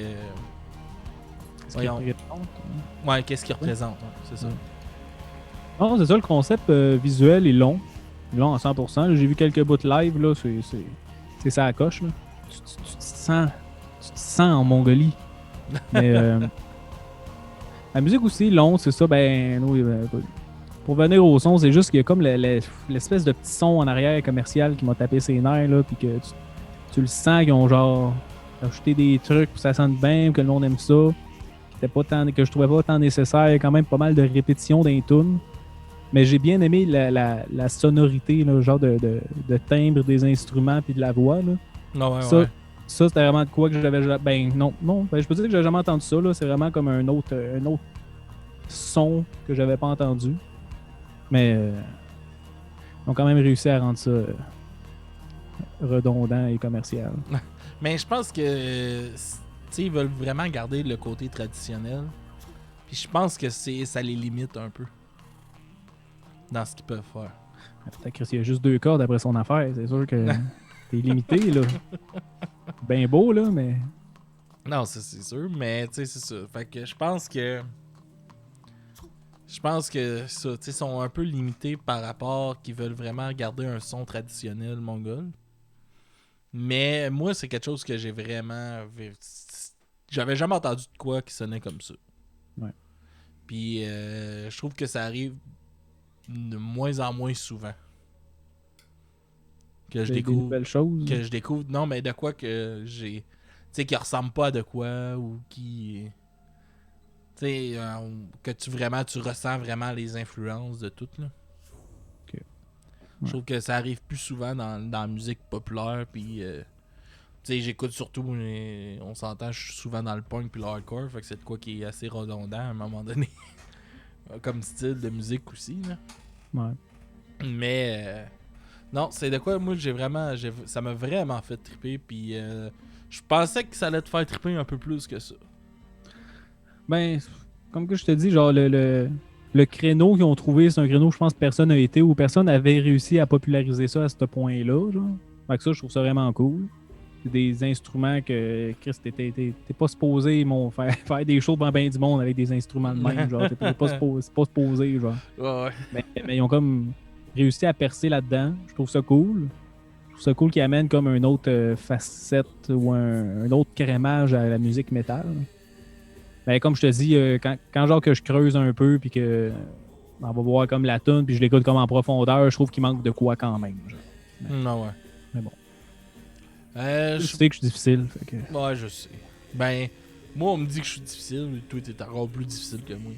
Ouais, qu'est-ce qu'ils représentent. Ouais, c'est ça. Non, c'est ça, le concept visuel est long. Long à 100%. Là, j'ai vu quelques bouts live, là, c'est ça à coche. Là. Tu te sens en Mongolie. Mais la musique aussi, long, c'est ça, pour venir au son, c'est juste qu'il y a comme l'espèce de petit son en arrière commercial qui m'a tapé ses nerfs, là, puis que tu le sens qu'ils ont genre ajouté des trucs pour que ça sonne bien, que le monde aime ça. Que je trouvais pas tant nécessaire. Il y a quand même pas mal de répétitions dans les tunes. Mais j'ai bien aimé la sonorité, là, genre de timbre des instruments puis de la voix. Là. Non, ouais, ça, c'était vraiment de quoi que j'avais... je peux dire que j'ai jamais entendu ça. Là. C'est vraiment comme un autre son que j'avais pas entendu. Mais ils ont quand même réussi à rendre ça redondant et commercial. Mais je pense que ils veulent vraiment garder le côté traditionnel. Puis je pense que ça les limite un peu dans ce qu'ils peuvent faire. Peut-être qu'il y a juste 2 cordes après son affaire. C'est sûr que t'es limité, là. Ben beau, là, mais... Non, c'est sûr, mais tu sais, c'est ça. Fait que je pense que ça, tu sais, sont un peu limités par rapport qu'ils veulent vraiment garder un son traditionnel mongol. Mais moi, c'est quelque chose que j'ai vraiment... J'avais jamais entendu de quoi qui sonnait comme ça. Ouais. Puis je trouve que ça arrive de moins en moins souvent. Que je découvre... Des nouvelles choses. Que je découvre... Non, mais de quoi que j'ai... Tu sais, qui ressemble pas à de quoi ou qui... Tu sais, que tu ressens vraiment les influences de tout, là. Okay. Ouais. Je trouve que ça arrive plus souvent dans la musique populaire, puis... tu sais, j'écoute surtout, on s'entend, je suis souvent dans le punk puis le hardcore, fait que c'est de quoi qui est assez redondant à un moment donné. Comme style de musique aussi, là. Ouais. Mais... non, c'est de quoi, moi, ça m'a vraiment fait triper, puis je pensais que ça allait te faire triper un peu plus que ça. Ben, comme que je te dis, genre, le créneau qu'ils ont trouvé, c'est un créneau que je pense que personne n'a été ou personne n'avait réussi à populariser ça à ce point-là, genre. Fait que ça, je trouve ça vraiment cool. C'est des instruments que, Chris, t'es pas supposé faire des shows devant ben du monde avec des instruments de même, genre. T'es pas supposé, genre. Ouais. Mais ils ont comme réussi à percer là-dedans. Je trouve ça cool. Je trouve ça cool qu'ils amènent comme une autre facette ou un autre crémage à la musique métal. Mais comme je te dis, quand genre que je creuse un peu puis que on va voir comme la tune puis je l'écoute comme en profondeur, je trouve qu'il manque de quoi quand même. Genre. Non, ouais. Mais bon. Je sais que je suis difficile. Fait que... Ouais, je sais. Ben, moi, on me dit que je suis difficile, mais toi, t'es encore plus difficile que moi.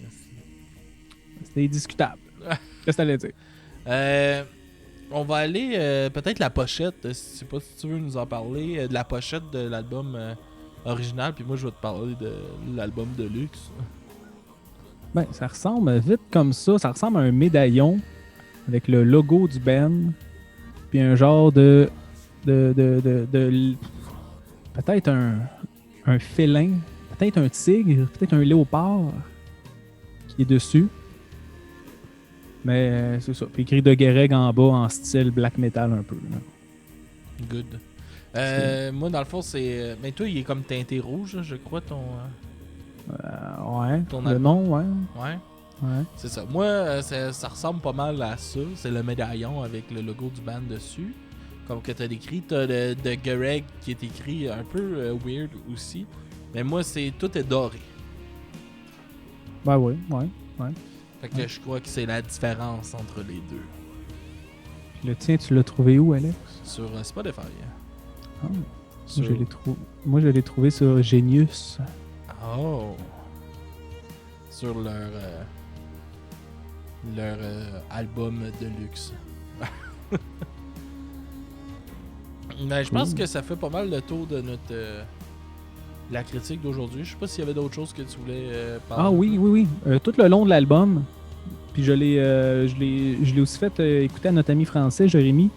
C'est indiscutable. Qu'est-ce que t'allais dire? On va aller peut-être la pochette. Je sais pas si tu veux nous en parler. De la pochette de l'album original, puis moi, je vais te parler de l'album de luxe. Ben, ça ressemble vite comme ça. Ça ressemble à un médaillon avec le logo du band, puis un genre de peut-être un félin, peut-être un tigre, peut-être un léopard qui est dessus. Mais c'est ça. Puis écrit de Guereg en bas en style black metal un peu. Là. Good. Moi, dans le fond, c'est... Mais toi, il est comme teinté rouge, je crois, ton... Ouais. Ton le album. nom, ouais. Ouais. C'est ça. Moi, ça ressemble pas mal à ça. C'est le médaillon avec le logo du band dessus. Comme que t'as décrit. T'as le de Guereg qui est écrit un peu weird aussi. Mais moi, tout est doré. Ben oui, ouais. Fait que je crois que c'est la différence entre les deux. Le tien, tu l'as trouvé où, Alex? Sur Spotify. Oh. Moi, je l'ai trouvé sur Genius. Oh. Sur leur album de luxe. Ben, je pense que ça fait pas mal le tour de notre la critique d'aujourd'hui. Je sais pas s'il y avait d'autres choses que tu voulais parler. Ah oui. Tout le long de l'album, puis je l'ai aussi fait écouter à notre ami français, Jérémy,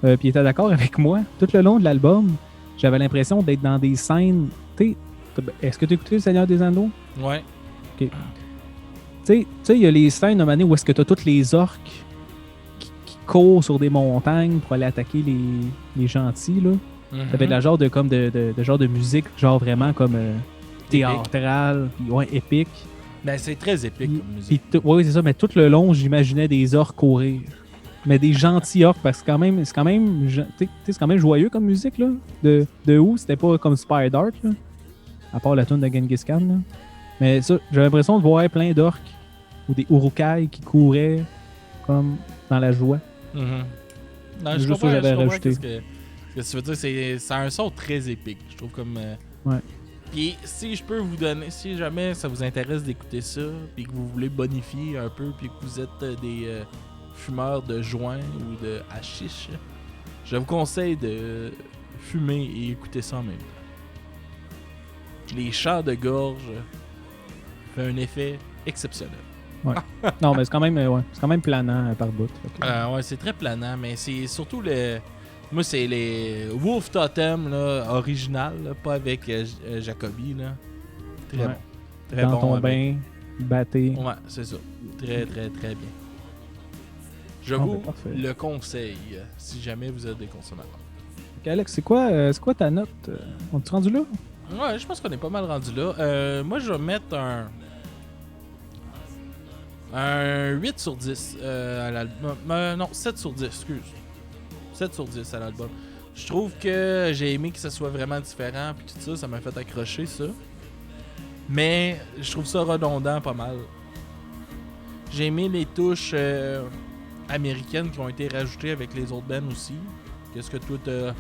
puis il était d'accord avec moi. Tout le long de l'album, j'avais l'impression d'être dans des scènes... Est-ce que tu as écouté Le Seigneur des Anneaux? Ouais. OK. Tu sais, il y a les scènes à un moment donné où est-ce que tu as toutes les orques qui courent sur des montagnes pour aller attaquer les gentils, là. T'avais de la genre de musique, genre vraiment comme théâtrale, puis ouais, épique. Ben, c'est très épique comme musique. Oui, c'est ça, mais tout le long, j'imaginais des orques courir. Mais des gentils orques, parce que c'est quand même joyeux comme musique, là. De où? C'était pas comme Spire Dark, là. À part la tune de Genghis Khan, là. Mais ça, j'avais l'impression de voir plein d'orques ou des urukai qui couraient comme dans la joie. Non, c'est juste ça que j'avais rajouté. Ce que tu veux dire, c'est un son très épique, je trouve comme... Ouais. Puis si je peux vous donner, si jamais ça vous intéresse d'écouter ça, puis que vous voulez bonifier un peu, puis que vous êtes des fumeurs de joints ou de hashish, je vous conseille de fumer et écouter ça en même temps. Les chants de gorge font un effet exceptionnel. Ouais. Non, mais c'est quand même planant par bout. Ouais, c'est très planant, mais c'est surtout le... Moi, c'est les Wolf Totem là, original, là, pas avec Jacobi. Là. Très bon. Très dans bon ton avec... bain, batté. Ouais, c'est ça. Très, très, très bien. Je vous le conseille, si jamais vous êtes des consommateurs. Okay, Alex, c'est quoi ta note? On est rendu là? Ouais, je pense qu'on est pas mal rendu là. Moi, je vais mettre un 8 sur 10 à l'album. Non, 7 sur 10, excuse. 7 sur 10 à l'album. Je trouve que j'ai aimé que ça soit vraiment différent, puis tout ça, ça m'a fait accrocher ça. Mais je trouve ça redondant pas mal. J'ai aimé les touches américaines qui ont été rajoutées avec les autres bands aussi. Qu'est-ce que toi t'as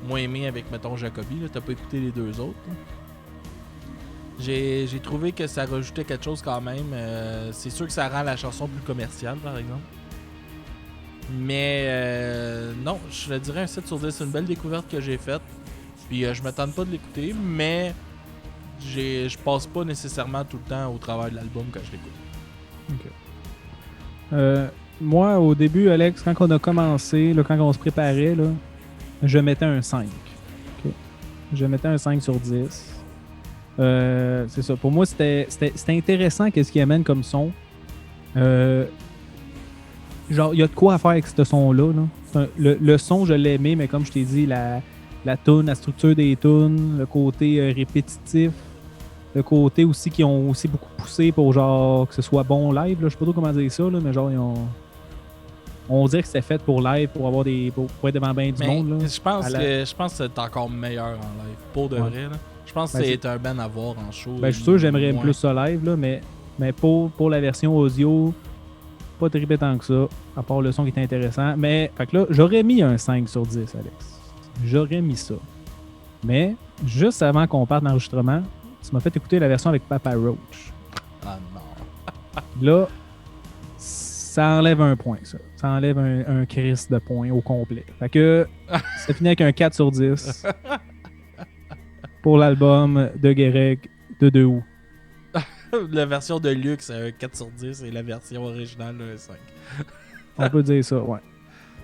moins aimé avec, mettons, Jacobi, là? T'as pas écouté les deux autres. Là. J'ai trouvé que ça rajoutait quelque chose quand même. C'est sûr que ça rend la chanson plus commerciale, par exemple. Mais non, je le dirais un 7 sur 10. C'est une belle découverte que j'ai faite. Puis je m'attends pas de l'écouter, mais je passe pas nécessairement tout le temps au travers de l'album quand je l'écoute. Ok. Moi, au début, Alex, quand on a commencé, là, quand on se préparait, là, je mettais un 5. Okay. Je mettais un 5 sur 10. C'est ça. Pour moi, c'était intéressant qu'est-ce qu'il amène comme son. Genre, il y a de quoi faire avec ce son-là. Là. Le son, je l'ai aimé, mais comme je t'ai dit, la toune, la structure des tounes, le côté répétitif, le côté aussi qui ont aussi beaucoup poussé pour genre que ce soit bon live. Là. Je sais pas trop comment dire ça, là, mais genre, on dirait que c'est fait pour live, pour avoir pour être devant bien du monde. Là, je pense que c'est encore meilleur en live, pour de vrai. Là. Je pense que c'est un band à voir en show. Ben, je suis sûr que j'aimerais plus ça live, là, mais pour la version audio, pas très tant que ça, à part le son qui était intéressant. Mais, fait que là, j'aurais mis un 5 sur 10, Alex. J'aurais mis ça. Mais, juste avant qu'on parte d'enregistrement, tu m'as fait écouter la version avec Papa Roach. Ah non. Là, ça enlève un point, ça. Ça enlève un Chris de points au complet. Fait que, ça finit avec un 4 sur 10 pour l'album de Guérec de 2 août. La version de luxe, un 4 sur 10 et la version originale, un 5. On peut dire ça, ouais.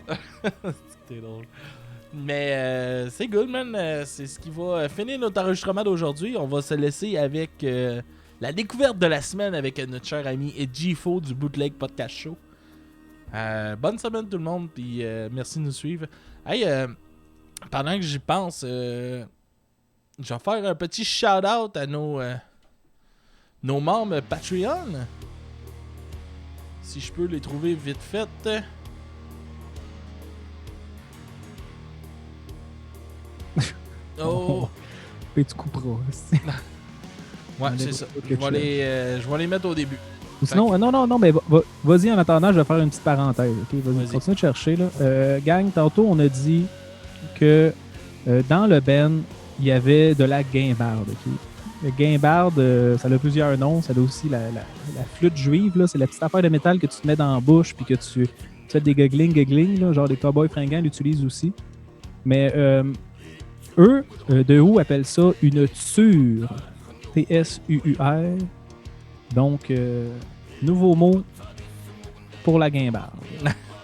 C'était drôle. Mais c'est good, man. C'est ce qui va finir notre enregistrement d'aujourd'hui. On va se laisser avec la découverte de la semaine avec notre cher ami G-Fo du Bootleg Podcast Show. Bonne semaine tout le monde, puis merci de nous suivre. Hey, pendant que j'y pense, je vais faire un petit shout-out à nos membres Patreon. Si je peux les trouver vite fait. Oh! Et tu couperas. Ouais, c'est ça. Je vais les mettre au début. Ou sinon, non, mais vas-y en attendant, je vais faire une petite parenthèse. Okay? Vas-y. Continue de chercher. Là. Gang, tantôt, on a dit que dans le band, il y avait de la guimbarde. Okay? Le guimbarde, ça a plusieurs noms. Ça a aussi la flûte juive. Là. C'est la petite affaire de métal que tu te mets dans la bouche puis que tu fais des guggling, là, genre les cowboys fringants l'utilisent aussi. Mais eux, The Who appellent ça une tsur. T-S-U-U-R. Donc, nouveau mot pour la guimbarde.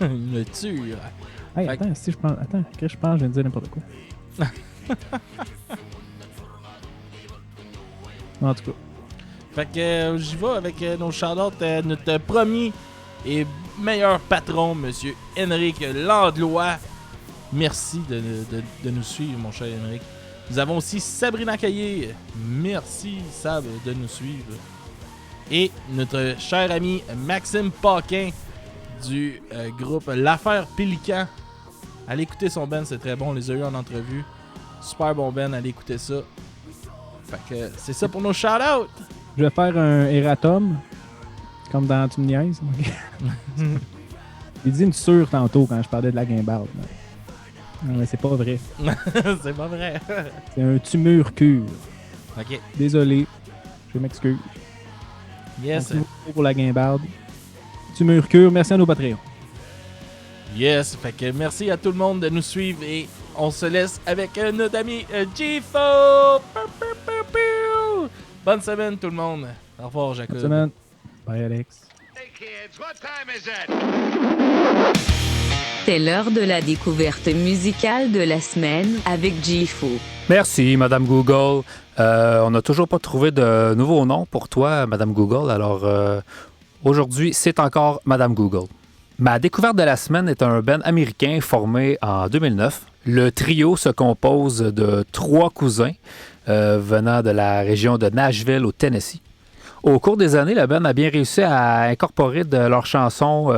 Une ture. Hey, attends, si je pense. Attends, je pense, je viens de dire n'importe quoi. En tout cas. Fait que j'y vais avec nos shout-outs à notre premier et meilleur patron, Monsieur Henrik Landlois. Merci de nous suivre, mon cher Henrik. Nous avons aussi Sabrina Caillé. Merci, Sab, de nous suivre. Et notre cher ami Maxime Paquin du groupe L'Affaire Pélican. Allez écouter son band, c'est très bon. On les a eu en entrevue. Super bon band, allez écouter ça. Fait que c'est ça pour nos shout-outs. Je vais faire un erratum, comme dans Tu me niaises. Il dit une sûre tantôt quand je parlais de la guimbarde. Non, mais c'est pas vrai. C'est pas vrai. C'est un tumurcure. Ok. Désolé, je m'excuse. Yes. Merci beaucoup pour la guimbarde. Tumurcure, merci à nos Patreons. Yes. Fait que merci à tout le monde de nous suivre et on se laisse avec notre ami G-Fo. Bonne semaine tout le monde. Au revoir Jacob. Bonne semaine. Bye Alex. Hey kids, what time is it? C'est l'heure de la découverte musicale de la semaine avec G-Fo. Merci, Madame Google. On n'a toujours pas trouvé de nouveau nom pour toi, Madame Google. Alors, aujourd'hui, c'est encore Madame Google. Ma découverte de la semaine est un band américain formé en 2009. Le trio se compose de 3 cousins venant de la région de Nashville, au Tennessee. Au cours des années, le band a bien réussi à incorporer de leurs chansons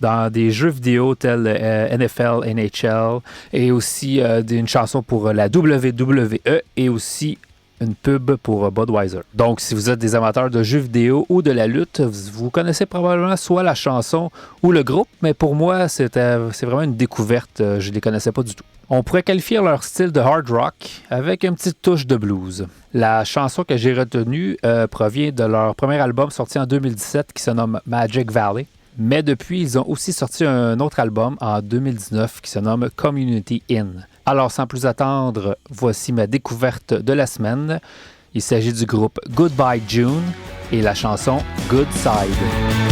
dans des jeux vidéo tels NFL, NHL et aussi une chanson pour la WWE et aussi une pub pour Budweiser. Donc, si vous êtes des amateurs de jeux vidéo ou de la lutte, vous connaissez probablement soit la chanson ou le groupe, mais pour moi, c'est vraiment une découverte. Je ne les connaissais pas du tout. On pourrait qualifier leur style de hard rock avec une petite touche de blues. La chanson que j'ai retenue provient de leur premier album sorti en 2017 qui se nomme Magic Valley. Mais depuis, ils ont aussi sorti un autre album en 2019 qui se nomme Community Inn. Alors, sans plus attendre, voici ma découverte de la semaine. Il s'agit du groupe Goodbye June et la chanson Good Side.